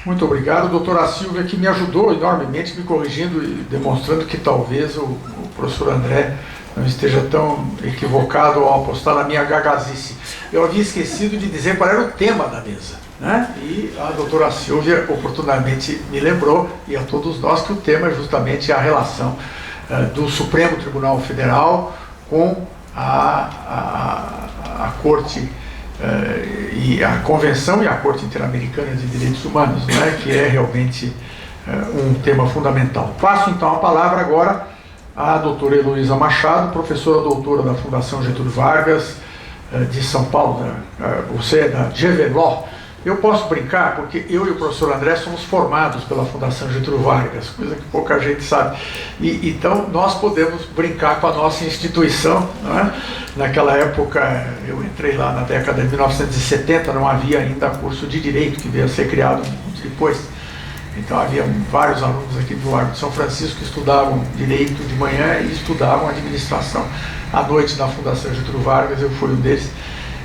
Muito obrigado, doutora Silvia, que me ajudou enormemente, me corrigindo e demonstrando que talvez o professor André não esteja tão equivocado ao apostar na minha gagazice. Eu havia esquecido de dizer qual era o tema da mesa, né? E a doutora Silvia oportunamente me lembrou, e a todos nós, que o tema é justamente a relação do Supremo Tribunal Federal com a Corte e a Convenção e a Corte Interamericana de Direitos Humanos, né, que é realmente um tema fundamental. Passo então a palavra agora à doutora Heloísa Machado, professora doutora da Fundação Getúlio Vargas de São Paulo, você é da GVLO. Eu posso brincar, porque eu e o professor André somos formados pela Fundação Getúlio Vargas, coisa que pouca gente sabe. Então, nós podemos brincar com a nossa instituição, né? Naquela época, eu entrei lá na década de 1970, não havia ainda curso de Direito, que veio a ser criado depois. Então, havia vários alunos aqui do Largo de São Francisco que estudavam Direito de manhã e estudavam Administração à noite na Fundação Getúlio Vargas. Eu fui um deles.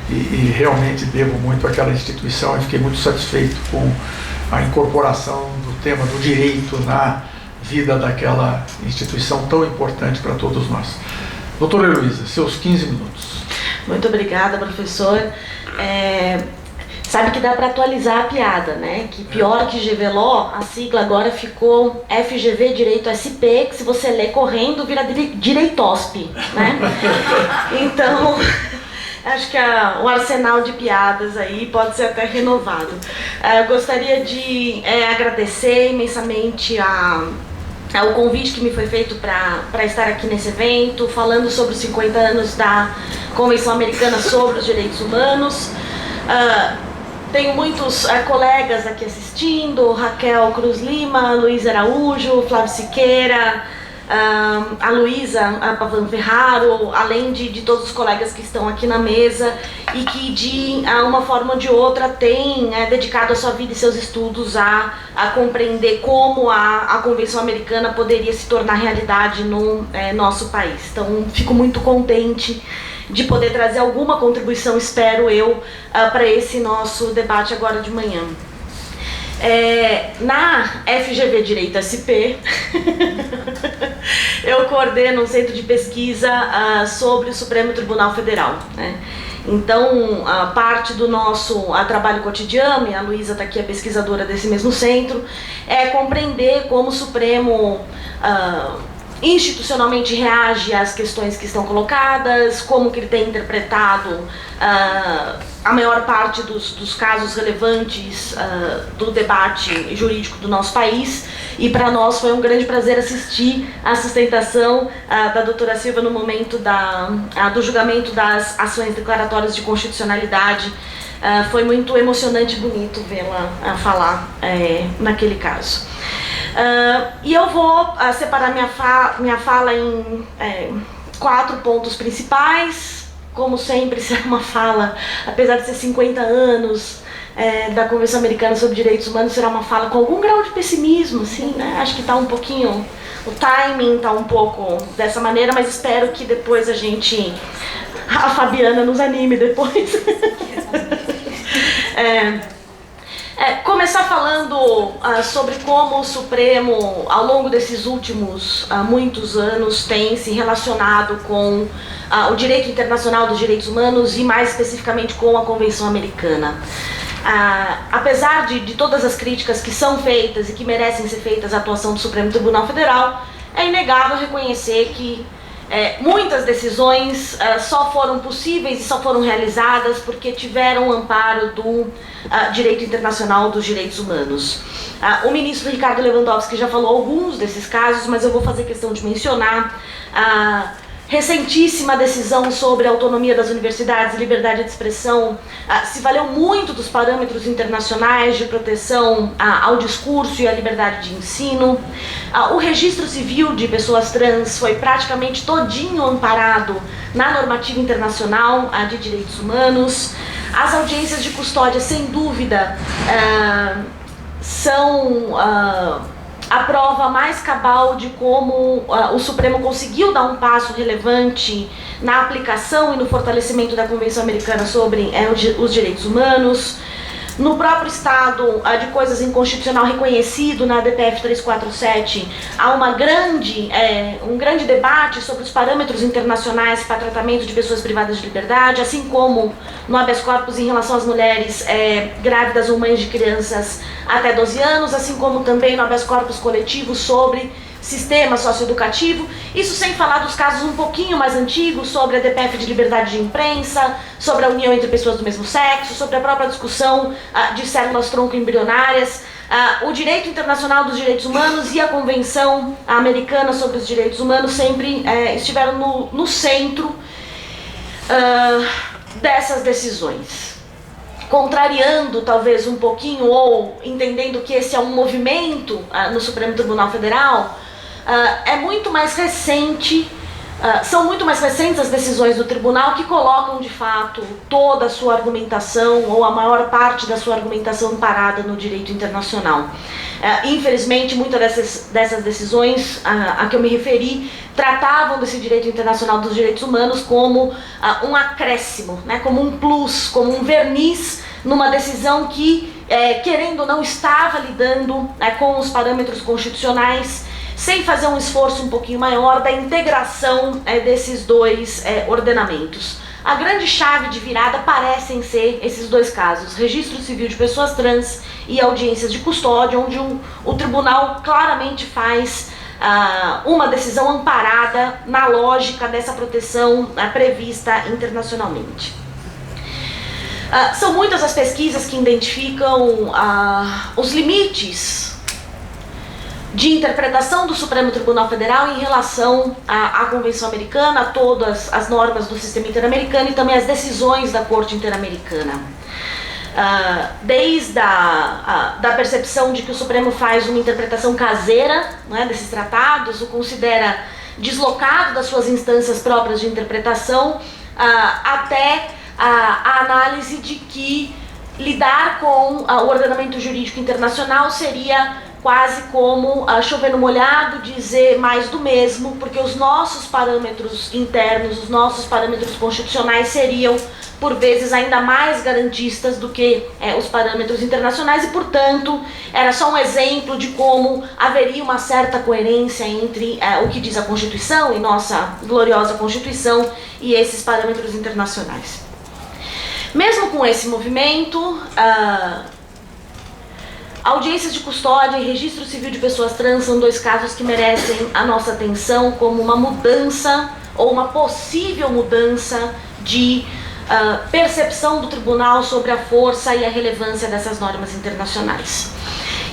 E realmente devo muito àquela instituição e fiquei muito satisfeito com a incorporação do tema do direito na vida daquela instituição tão importante para todos nós. Doutora Heloísa, seus 15 minutos. Muito obrigada, professor. Sabe que dá para atualizar a piada, né? Que pior que GVLO, a sigla agora ficou FGV Direito SP, que se você ler correndo vira Direitosp, né? Então... acho que o arsenal de piadas aí pode ser até renovado. Eu gostaria de agradecer imensamente ao convite que me foi feito para estar aqui nesse evento, falando sobre os 50 anos da Convenção Americana sobre os Direitos Humanos. Tenho muitos colegas aqui assistindo, Raquel Cruz Lima, Luiz Araújo, Flávio Siqueira, a Luísa Pavan Ferraro, além de todos os colegas que estão aqui na mesa e que de uma forma ou de outra têm dedicado a sua vida e seus estudos a compreender como a Convenção Americana poderia se tornar realidade no nosso país. Então, fico muito contente de poder trazer alguma contribuição, espero eu, para esse nosso debate agora de manhã. Na FGV Direito SP, eu coordeno um centro de pesquisa sobre o Supremo Tribunal Federal, né? Então, parte do nosso trabalho cotidiano, e a Luísa está aqui, a pesquisadora desse mesmo centro, é compreender como o Supremo institucionalmente reage às questões que estão colocadas, como que ele tem interpretado a maior parte dos casos relevantes do debate jurídico do nosso país. E para nós foi um grande prazer assistir a sustentação da doutora Silvia no momento do julgamento das ações declaratórias de constitucionalidade. Foi muito emocionante e bonito vê-la falar naquele caso. E eu vou separar minha fala em 4 pontos principais. Como sempre, será uma fala, apesar de ser 50 anos da Convenção Americana sobre Direitos Humanos, será uma fala com algum grau de pessimismo, assim, né? Acho que está um pouquinho, o timing está um pouco dessa maneira, mas espero que depois a Fabiana nos anime depois. Começar falando sobre como o Supremo, ao longo desses últimos muitos anos, tem se relacionado com o direito internacional dos direitos humanos e mais especificamente com a Convenção Americana. Apesar de todas as críticas que são feitas e que merecem ser feitas à atuação do Supremo Tribunal Federal, é inegável reconhecer que muitas decisões só foram possíveis e só foram realizadas porque tiveram o amparo do direito internacional dos direitos humanos. O ministro Ricardo Lewandowski já falou alguns desses casos, mas eu vou fazer questão de mencionar a recentíssima decisão sobre a autonomia das universidades e liberdade de expressão. Se valeu muito dos parâmetros internacionais de proteção ao discurso e à liberdade de ensino. O registro civil de pessoas trans foi praticamente todinho amparado na normativa internacional de direitos humanos. As audiências de custódia, sem dúvida, são a prova mais cabal de como o Supremo conseguiu dar um passo relevante na aplicação e no fortalecimento da Convenção Americana sobre os Direitos Humanos. No próprio estado de coisas inconstitucional reconhecido na DPF 347, há um grande debate sobre os parâmetros internacionais para tratamento de pessoas privadas de liberdade, assim como no habeas corpus em relação às mulheres grávidas ou mães de crianças até 12 anos, assim como também no habeas corpus coletivo sobre sistema socioeducativo, isso sem falar dos casos um pouquinho mais antigos sobre a DPF de liberdade de imprensa, sobre a união entre pessoas do mesmo sexo, sobre a própria discussão de células tronco embrionárias, o direito internacional dos direitos humanos e a Convenção Americana sobre os Direitos Humanos sempre estiveram no centro dessas decisões. Contrariando talvez um pouquinho ou entendendo que esse é um movimento no Supremo Tribunal Federal, são muito mais recentes as decisões do tribunal que colocam de fato toda a sua argumentação ou a maior parte da sua argumentação parada no direito internacional. Infelizmente, muitas dessas decisões a que eu me referi tratavam desse direito internacional dos direitos humanos como um acréscimo, né, como um plus, como um verniz numa decisão que, querendo ou não, estava lidando com os parâmetros constitucionais, sem fazer um esforço um pouquinho maior da integração desses dois ordenamentos. A grande chave de virada parecem ser esses dois casos, registro civil de pessoas trans e audiências de custódia, onde o tribunal claramente faz uma decisão amparada na lógica dessa proteção prevista internacionalmente. São muitas as pesquisas que identificam os limites de interpretação do Supremo Tribunal Federal em relação à Convenção Americana, a todas as normas do sistema interamericano e também as decisões da Corte Interamericana. Desde da percepção de que o Supremo faz uma interpretação caseira, né, desses tratados, o considera deslocado das suas instâncias próprias de interpretação, até a análise de que lidar com o ordenamento jurídico internacional seria quase como chover no molhado, dizer mais do mesmo, porque os nossos parâmetros internos, os nossos parâmetros constitucionais seriam, por vezes, ainda mais garantistas do que os parâmetros internacionais e, portanto, era só um exemplo de como haveria uma certa coerência entre o que diz a Constituição e nossa gloriosa Constituição e esses parâmetros internacionais. Mesmo com esse movimento, audiências de custódia e registro civil de pessoas trans são dois casos que merecem a nossa atenção como uma mudança ou uma possível mudança de percepção do tribunal sobre a força e a relevância dessas normas internacionais.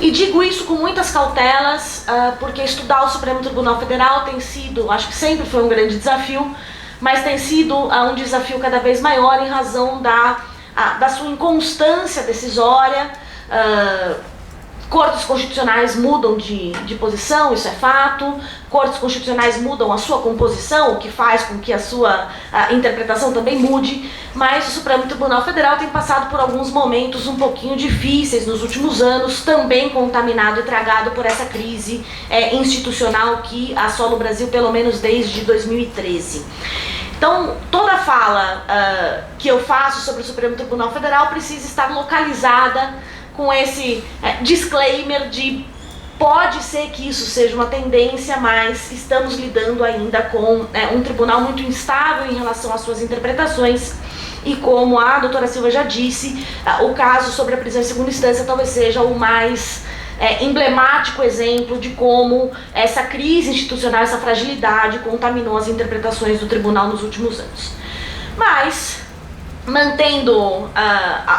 E digo isso com muitas cautelas, porque estudar o Supremo Tribunal Federal tem sido, acho que sempre foi um grande desafio, mas tem sido um desafio cada vez maior em razão da sua inconstância decisória. Cortes constitucionais mudam de posição, isso é fato. Cortes constitucionais mudam a sua composição, o que faz com que a sua interpretação também mude. Mas o Supremo Tribunal Federal tem passado por alguns momentos um pouquinho difíceis nos últimos anos, também contaminado e tragado por essa crise institucional que assola o Brasil pelo menos desde 2013. Então, toda fala que eu faço sobre o Supremo Tribunal Federal precisa estar localizada com esse disclaimer de pode ser que isso seja uma tendência, mas estamos lidando ainda com um tribunal muito instável em relação às suas interpretações e, como a doutora Silva já disse, o caso sobre a prisão em segunda instância talvez seja o mais emblemático exemplo de como essa crise institucional, essa fragilidade contaminou as interpretações do tribunal nos últimos anos. Mas, mantendo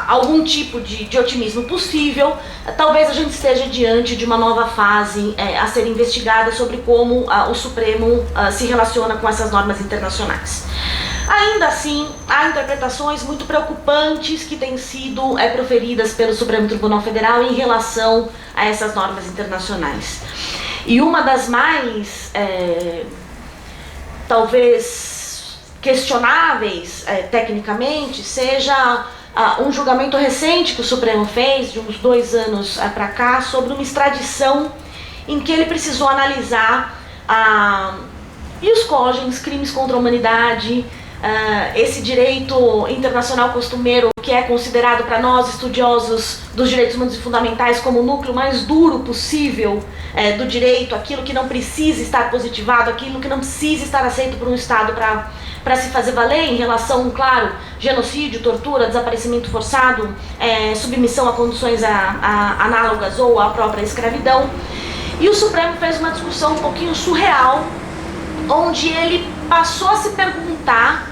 algum tipo de otimismo possível, talvez a gente esteja diante de uma nova fase a ser investigada sobre como o Supremo se relaciona com essas normas internacionais. Ainda assim, há interpretações muito preocupantes que têm sido proferidas pelo Supremo Tribunal Federal em relação a essas normas internacionais. E uma das mais, talvez, questionáveis tecnicamente, seja um julgamento recente que o Supremo fez, de uns 2 anos para cá, sobre uma extradição em que ele precisou analisar ius cogens, crimes contra a humanidade, esse direito internacional costumeiro que é considerado para nós, estudiosos dos direitos humanos e fundamentais, como o núcleo mais duro possível do direito, aquilo que não precisa estar positivado, aquilo que não precisa estar aceito por um Estado para se fazer valer em relação, claro, genocídio, tortura, desaparecimento forçado, submissão a condições análogas ou à própria escravidão. E o Supremo fez uma discussão um pouquinho surreal, onde ele passou a se perguntar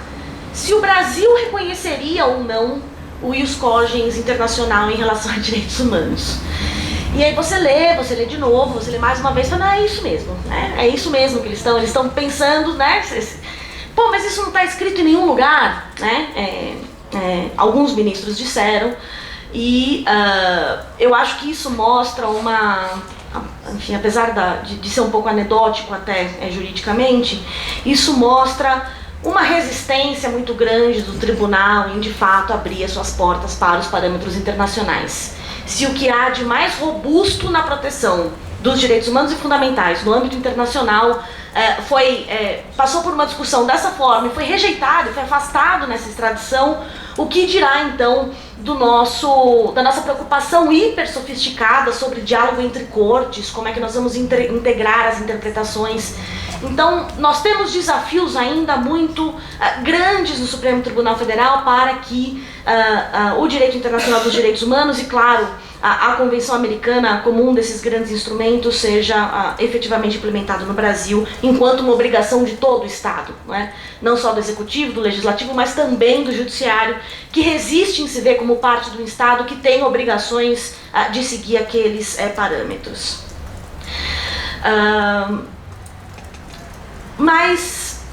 se o Brasil reconheceria ou não o ius cogens internacional em relação a direitos humanos. E aí você lê de novo, você lê mais uma vez e fala, é isso mesmo, né? É isso mesmo que eles estão pensando, né? Pô, mas isso não está escrito em nenhum lugar, né? Alguns ministros disseram, e eu acho que isso mostra enfim, apesar de ser um pouco anedótico até juridicamente, isso mostra uma resistência muito grande do tribunal em, de fato, abrir as suas portas para os parâmetros internacionais. Se o que há de mais robusto na proteção dos direitos humanos e fundamentais no âmbito internacional passou por uma discussão dessa forma e foi rejeitado, foi afastado nessa extradição, o que dirá então da nossa preocupação hiper sofisticada sobre diálogo entre cortes, como é que nós vamos integrar as interpretações. Então nós temos desafios ainda muito grandes no Supremo Tribunal Federal para que o direito internacional dos direitos humanos e, claro, a Convenção Americana como um desses grandes instrumentos seja efetivamente implementado no Brasil enquanto uma obrigação de todo o Estado, não é? Não só do Executivo, do Legislativo, mas também do Judiciário, que resiste em se ver como parte do Estado que tem obrigações de seguir aqueles parâmetros. Mas,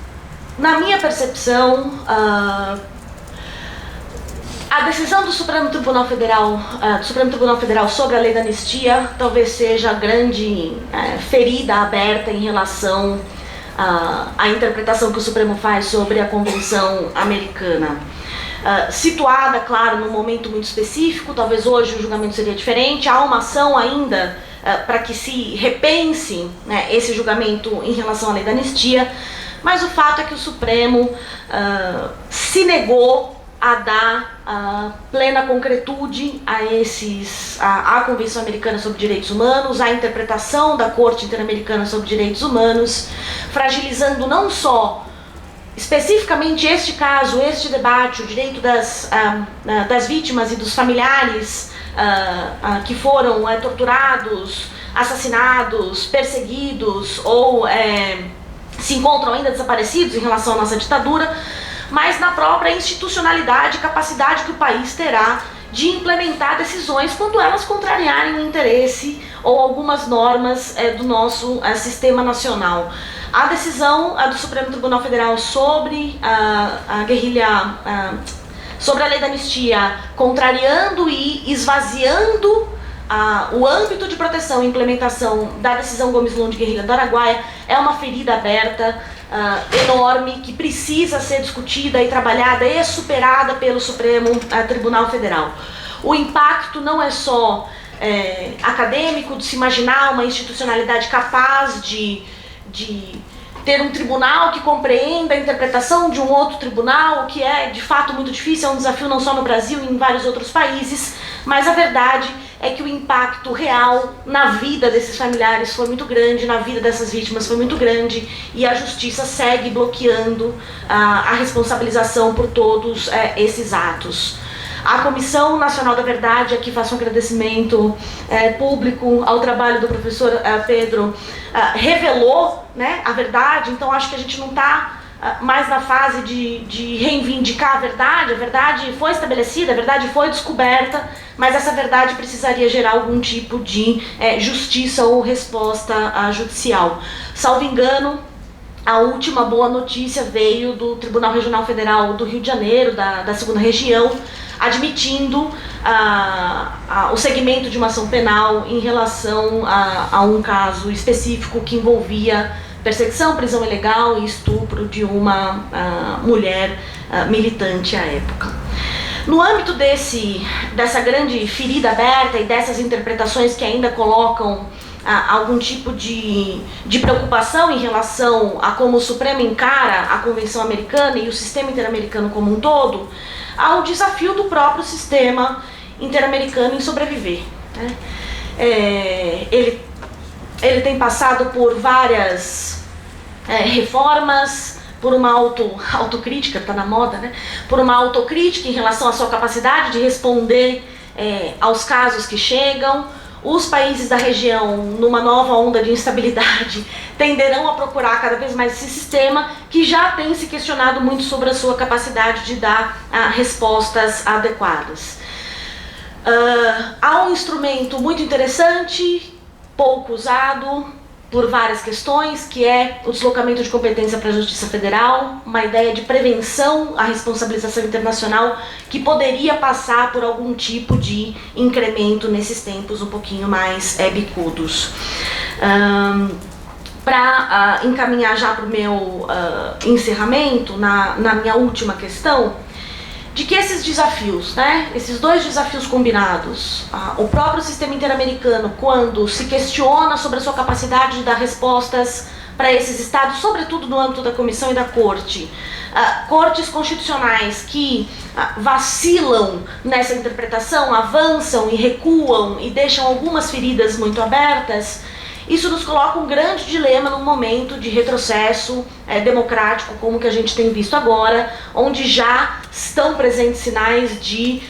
na minha percepção, a decisão do Supremo Tribunal Federal sobre a lei da anistia talvez seja a grande ferida aberta em relação à interpretação que o Supremo faz sobre a Convenção Americana. Situada, claro, num momento muito específico, talvez hoje o julgamento seria diferente, há uma ação ainda para que se repense, né, esse julgamento em relação à lei da anistia, mas o fato é que o Supremo se negou a dar plena concretude à Convenção Americana sobre Direitos Humanos, à interpretação da Corte Interamericana sobre Direitos Humanos, fragilizando não só especificamente este caso, este debate, o direito das vítimas e dos familiares que foram torturados, assassinados, perseguidos ou se encontram ainda desaparecidos em relação à nossa ditadura, mas na própria institucionalidade e capacidade que o país terá de implementar decisões quando elas contrariarem o interesse ou algumas normas do nosso sistema nacional. A decisão do Supremo Tribunal Federal sobre a guerrilha, sobre a lei da anistia, contrariando e esvaziando o âmbito de proteção e implementação da decisão Gomes Lund guerrilha do Araguaia é uma ferida aberta enorme que precisa ser discutida e trabalhada e superada pelo Supremo Tribunal Federal. O impacto não é só acadêmico, de se imaginar uma institucionalidade capaz de ter um tribunal que compreenda a interpretação de um outro tribunal, o que é de fato muito difícil, é um desafio não só no Brasil e em vários outros países, mas a verdade é que o impacto real na vida desses familiares foi muito grande, na vida dessas vítimas foi muito grande, e a justiça segue bloqueando a responsabilização por todos esses atos. A Comissão Nacional da Verdade, aqui faço um agradecimento público ao trabalho do professor Pedro, revelou, né, a verdade, então acho que a gente não está mais na fase de reivindicar a verdade foi estabelecida, a verdade foi descoberta, mas essa verdade precisaria gerar algum tipo de justiça ou resposta judicial. Salvo engano, a última boa notícia veio do Tribunal Regional Federal do Rio de Janeiro, da 2ª Região, admitindo o segmento de uma ação penal em relação a um caso específico que envolvia perseguição, prisão ilegal e estupro de uma mulher militante à época. No âmbito dessa grande ferida aberta e dessas interpretações que ainda colocam algum tipo de preocupação em relação a como o Supremo encara a Convenção Americana e o sistema interamericano como um todo, ao desafio do próprio sistema interamericano em sobreviver, né? Ele tem passado por várias reformas, por uma autocrítica, está na moda, né? Por uma autocrítica em relação à sua capacidade de responder aos casos que chegam. Os países da região, numa nova onda de instabilidade, tenderão a procurar cada vez mais esse sistema que já tem se questionado muito sobre a sua capacidade de dar respostas adequadas. Há um instrumento muito interessante, pouco usado por várias questões, que é o deslocamento de competência para a Justiça Federal, uma ideia de prevenção à responsabilização internacional que poderia passar por algum tipo de incremento nesses tempos um pouquinho mais bicudos. Para encaminhar já para o meu encerramento, na minha última questão, de que esses desafios, né, esses dois desafios combinados, o próprio sistema interamericano, quando se questiona sobre a sua capacidade de dar respostas para esses estados, sobretudo no âmbito da Comissão e da Corte, cortes constitucionais que vacilam nessa interpretação, avançam e recuam e deixam algumas feridas muito abertas, isso nos coloca um grande dilema num momento de retrocesso democrático, como que a gente tem visto agora, onde já estão presentes sinais de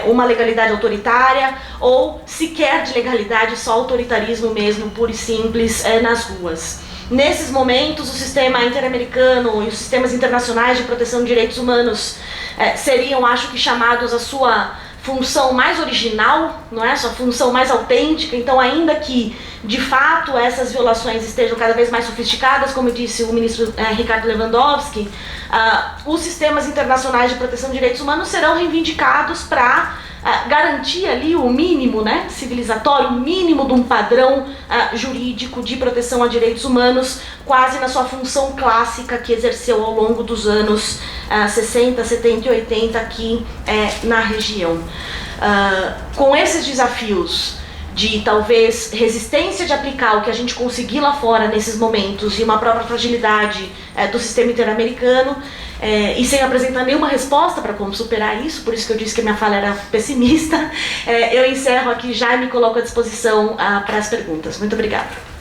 uma legalidade autoritária ou sequer de legalidade, só autoritarismo mesmo, puro e simples, nas ruas. Nesses momentos, o sistema interamericano e os sistemas internacionais de proteção de direitos humanos seriam, acho que, chamados a sua função mais original, não é? Sua função mais autêntica. Então, ainda que, de fato, essas violações estejam cada vez mais sofisticadas, como disse o ministro Ricardo Lewandowski, os sistemas internacionais de proteção de direitos humanos serão reivindicados para garantir ali o mínimo, né, civilizatório, o mínimo de um padrão jurídico de proteção a direitos humanos, quase na sua função clássica que exerceu ao longo dos anos 60, 70 e 80 aqui na região. Com esses desafios de talvez resistência de aplicar o que a gente conseguir lá fora nesses momentos e uma própria fragilidade do sistema interamericano, e sem apresentar nenhuma resposta para como superar isso, por isso que eu disse que a minha fala era pessimista, eu encerro aqui já e me coloco à disposição para as perguntas. Muito obrigada.